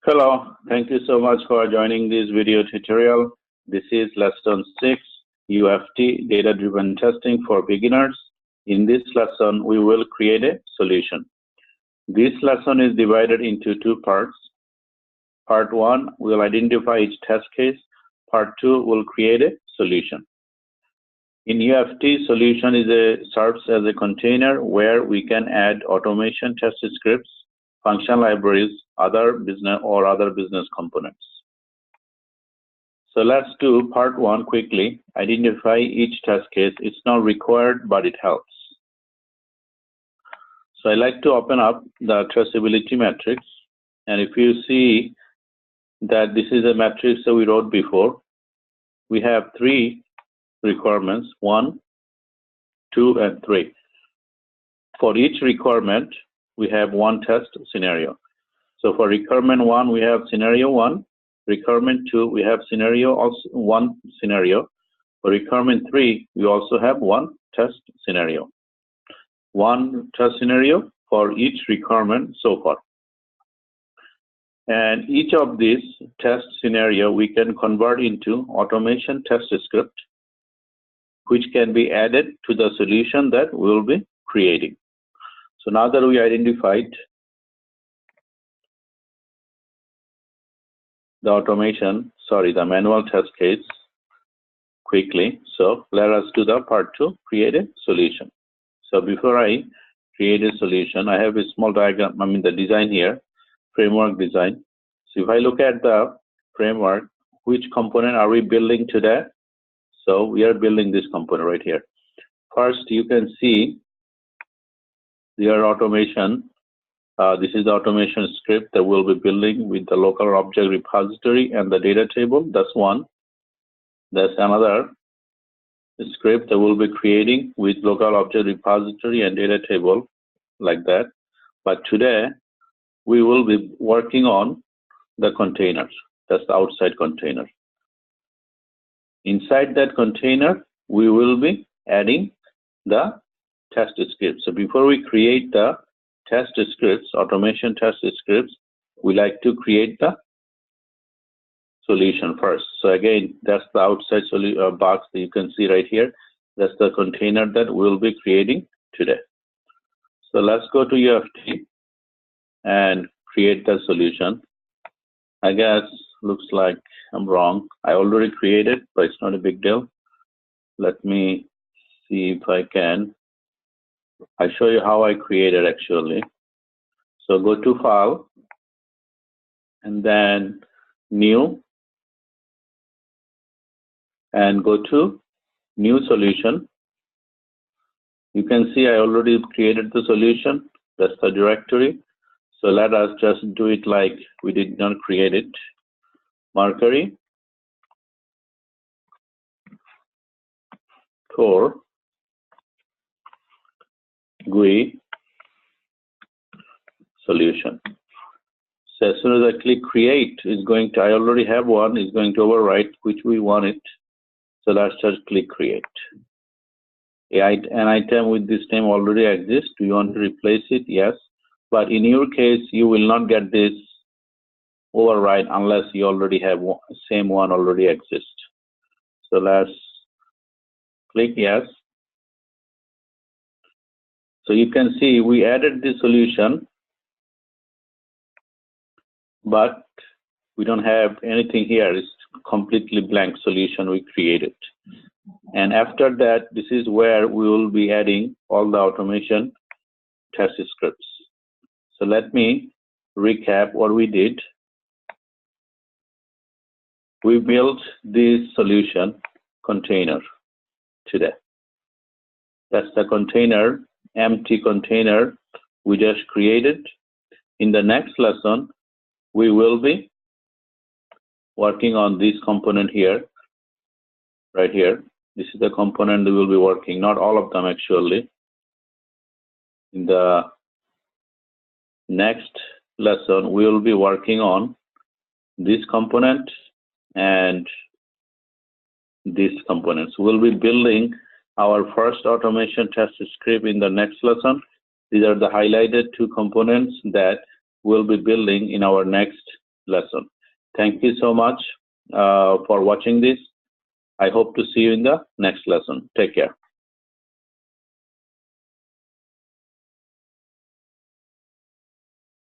Hello, thank you so much for joining this video tutorial. This is lesson 6, UFT, Data-Driven Testing for Beginners. In this lesson, we will create a solution. This lesson is divided into two parts. Part 1, we'll identify each test case. Part 2, we'll create a solution. In UFT, solution serves as a container where we can add automation test scripts, function libraries, other business components. So let's do part 1 quickly. Identify each test case. It's not required, but it helps. So I like to open up the traceability matrix. And if you see that this is a matrix that we wrote before, we have 3 requirements, 1, 2, and 3. For each requirement, we have one test scenario. So for requirement 1, we have scenario 1. Requirement 2, we have one scenario. For requirement 3, we also have one test scenario. One test scenario for each requirement so far. And each of these test scenario we can convert into automation test script, which can be added to the solution that we will be creating. So now that we identified the manual test case quickly, so let us do the part 2, create a solution. So before I create a solution, I have a small diagram, the design here, framework design. So if I look at the framework, which component are we building today? So we are building this component right here. First, you can see your automation. This is the automation script that we'll be building with the local object repository and the data table. That's one. That's another script that we'll be creating with local object repository and data table, like that. But today, we will be working on the containers. That's the outside container. Inside that container, we will be adding the test scripts. So before we create the test scripts, automation test scripts, we like to create the solution first. So again, that's the outside box that you can see right here. That's the container that we'll be creating today. So let's go to UFT and create the solution. I guess looks like I'm wrong. I already created, but it's not a big deal. Let me see if I can. I show you how I created actually. So go to File, and then New, and go to New Solution. You can see I already created the solution. That's the directory. So let us just do it like we did not create it. Mercury, Tor, GUI, solution. So as soon as I click create, I already have one, it's going to overwrite which we want it. So let's just click create. An item with this name already exists. Do you want to replace it? Yes. But in your case, you will not get this override unless you already have same one already exists. So let's click yes. So you can see we added the solution, but we don't have anything here. It's completely blank solution we created. And after that, this is where we will be adding all the automation test scripts. So let me recap what we did. We built this solution container today. That's the container, empty container we just created. In the next lesson, we will be working on this component here, right here. This is the component that we'll be working, not all of them actually. In the next lesson, we will be working on this component and this component. So we'll be building our first automation test script in the next lesson. These are the highlighted 2 components that we'll be building in our next lesson. Thank you so much for watching this. I hope to see you in the next lesson. Take care.